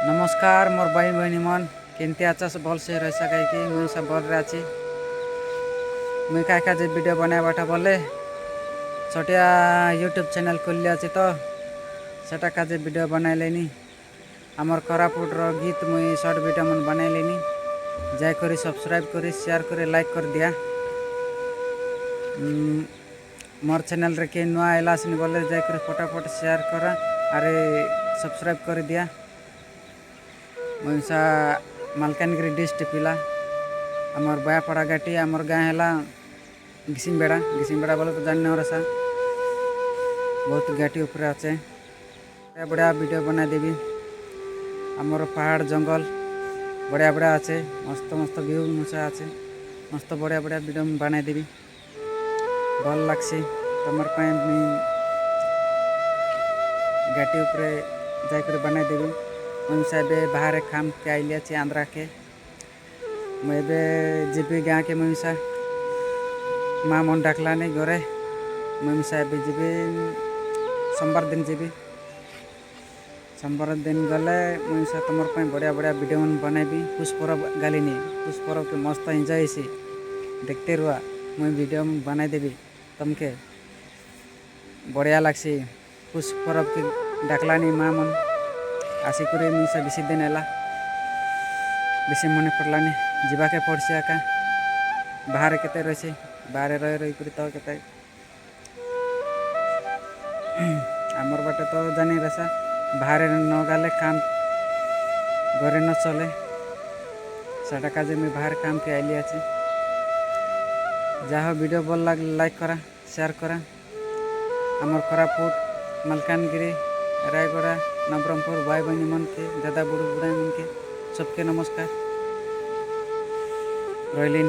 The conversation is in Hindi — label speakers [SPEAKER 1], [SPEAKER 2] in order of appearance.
[SPEAKER 1] नमस्कार मोर भाई बहनी मन केनती आचास भल से रह सके कि मुई सब भल रही मुई का जे वीडियो बनाबाटा बोले छोटिया यूट्यूब चैनल खोल तो सेटा का जे वीडियो बनाइलेनी आमर कोरापुट रो गीत मुई शॉर्ट वीडियो मन बनाइलेनी जाय करी सब्सक्राइब करी शेयर करी लाइक कर दिया। मोर चैनल रे के नुआ आइलासनी बोले जाय करी फटाफट शेयर करा अरे सब्सक्राइब कर दिया। मुसा मालकानगिरी डिस्ट्रिक्ट पिला आमर बयापड़ा घाटी आमर गाँ है घिसिंबेड़ा बोले तो जान रसा बहुत घाटी ऊपर अच्छे बढ़िया वीडियो बना देवी। आमर पहाड़ जंगल बढ़िया बढ़िया अच्छे मस्त मस्त व्यू मुसा अच्छे मस्त बढ़िया बढ़िया वीडियो बना देवी भल लगसी तुम घाटी ऊपर जाकर बना देवी। मुझे बाहर काम के आइली अच्छे आंध्रा के मुझे जीबी गाँ के मुझा माँ मन डाकला नहीं घरे मुझा जीबी सोमवार दिन जीबी सोमवार दिन गले मुझा तुम बढ़िया बढ़िया वीडियो मन बनैबी। पुष्परब गालिनी पुष्परब के मस्त एंजॉय सी देखते रुआ मुझे वीडियो बनाई देवी तुमके बढ़िया लगसी। पुष्परब के डाकलानी माँ मन आसिक मुझा बेसी दिन है बेसी मन पड़लानी जीवाके पड़सी आका बाहर केते रही बाहर रही तो केते आमर बाटे तो जानी रसा बाहर न गले काम घरे न चले साटा काजे मैं बाहर काम के आइली अच्छे जहाँ वीडियो भल लगे लाइक करा शेयर करा। आमर कोरापुट मालकानगिरी रायगड़ा नवरंगपुर भाई बहनी मन के दादा बुढ़ू बुढ़ाई मन के सबके नमस्कार रही।